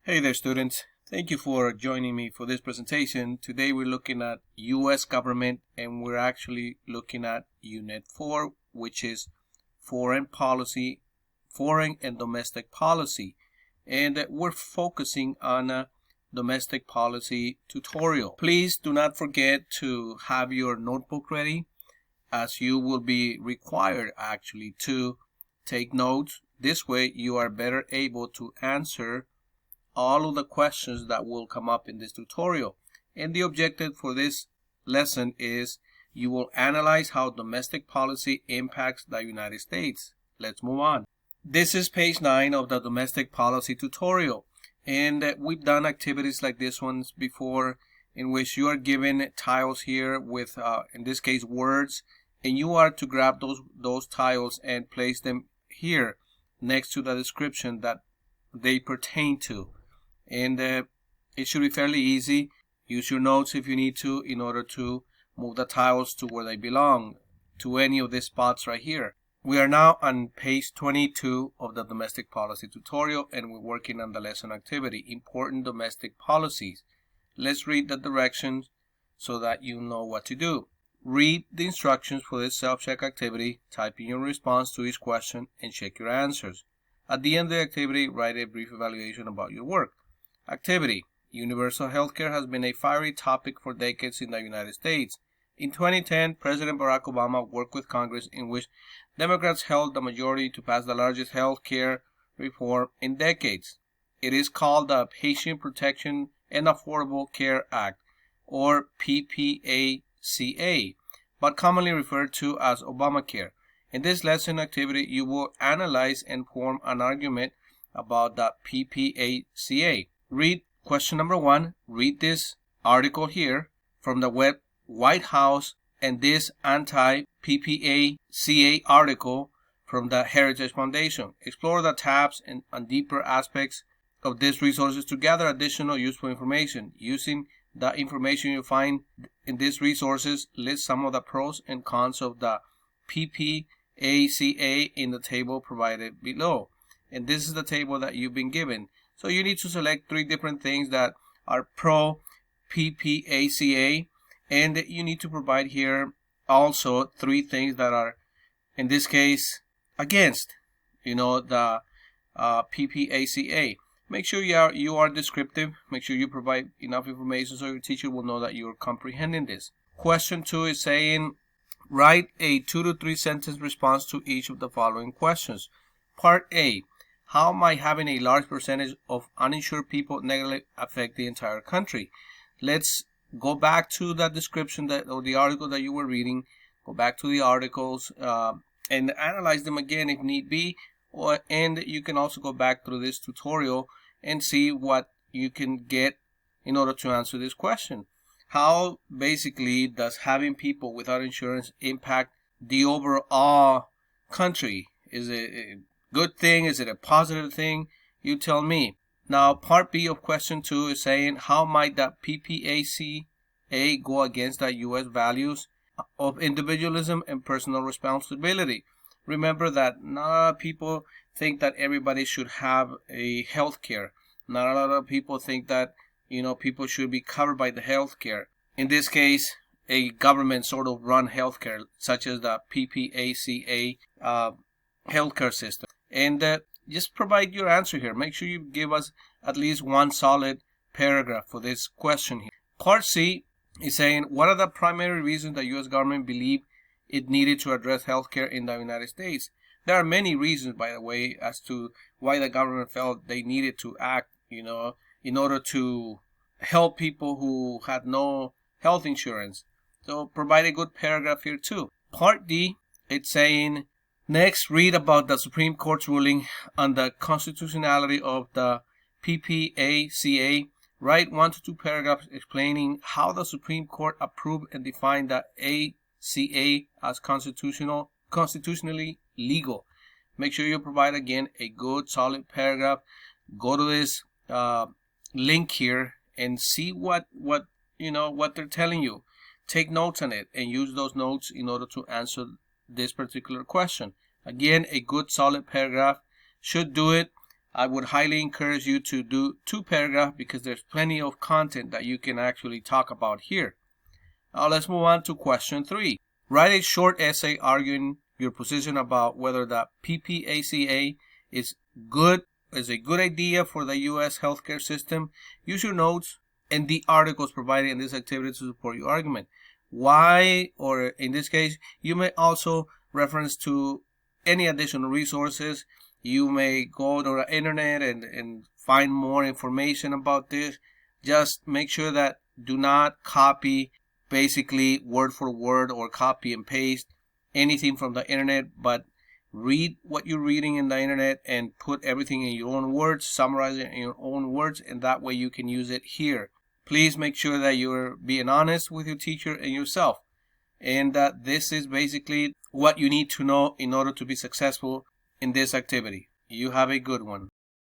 Hey there, students. Thank you for joining me for this presentation. Today we're looking at U.S. government, and we're actually looking at Unit 4, which is foreign policy, foreign and domestic policy. And we're focusing on a domestic policy tutorial. Please do not forget to have your notebook ready, as you will be required actually to take notes. This way you are better able to answer all of the questions that will come up in this tutorial. And the objective for this lesson is you will analyze how domestic policy impacts the United States. Let's move on. This is page 9 of the domestic policy tutorial, and we've done activities like this ones before, in which you are given tiles here with in this case words, and you are to grab those tiles and place them here next to the description that they pertain to. And it should be fairly easy. Use your notes if you need to in order to move the tiles to where they belong, to any of these spots right here. We are now on page 22 of the domestic policy tutorial, and we're working on the lesson activity, important domestic policies. Let's read the directions so that you know what to do. Read the instructions for this self-check activity, type in your response to each question, and check your answers. At the end of the activity, write a brief evaluation about your work. Activity. Universal healthcare has been a fiery topic for decades in the United States. In 2010, President Barack Obama worked with Congress, in which Democrats held the majority, to pass the largest health care reform in decades. It is called the Patient Protection and Affordable Care Act, or PPACA, but commonly referred to as Obamacare. In this lesson activity, you will analyze and form an argument about the PPACA. Read question number 1. Read this article here from the White House, and this anti-PPACA article from the Heritage Foundation. Explore the tabs and deeper aspects of these resources to gather additional useful information. Using the information you find in these resources, list some of the pros and cons of the PPACA in the table provided below. And this is the table that you've been given. So you need to select 3 different things that are pro PPACA, and you need to provide here also 3 things that are, in this case, against, the PPACA. Make sure you are descriptive. Make sure you provide enough information so your teacher will know that you're comprehending this. Question 2 is saying, write a 2 to 3 sentence response to each of the following questions. Part A. How might having a large percentage of uninsured people negatively affect the entire country? Let's go back to the description or the article that you were reading. Go back to the articles and analyze them again if need be. And you can also go back through this tutorial and see what you can get in order to answer this question. How basically does having people without insurance impact the overall country? Is it a good thing? Is it a positive thing? You tell me. Now, part B of question 2 is saying, how might the PPACA go against the U.S. values of individualism and personal responsibility? Remember that not a lot of people think that everybody should have a health care. Not a lot of people think that, people should be covered by the health care. In this case, a government sort of run health care, such as the PPACA healthcare system. And just provide your answer here. Make sure you give us at least one solid paragraph for this question here. Part C is saying, what are the primary reasons the U.S. government believed it needed to address healthcare in the United States? There are many reasons, by the way, as to why the government felt they needed to act, in order to help people who had no health insurance. So provide a good paragraph here too. Part D, it's saying, next, read about the Supreme Court's ruling on the constitutionality of the PPACA. Write 1 to 2 paragraphs explaining how the Supreme Court approved and defined the ACA as constitutionally legal. Make sure you provide again a good solid paragraph. Go to this link here and see what they're telling you. Take notes on it and use those notes in order to answer this particular question. Again, a good solid paragraph should do it. I would highly encourage you to do 2 paragraphs because there's plenty of content that you can actually talk about here. Now let's move on to question 3. Write a short essay arguing your position about whether the PPACA is a good idea for the U.S. healthcare system. Use your notes and the articles provided in this activity to support your argument. Why, or in this case, you may also reference to any additional resources. You may go to the internet and find more information about this. Just make sure that do not copy basically word for word or copy and paste anything from the internet, but read what you're reading in the internet and put everything in your own words, summarize it in your own words, and that way you can use it here. Please make sure that you're being honest with your teacher and yourself, and that this is basically what you need to know in order to be successful in this activity. You have a good one.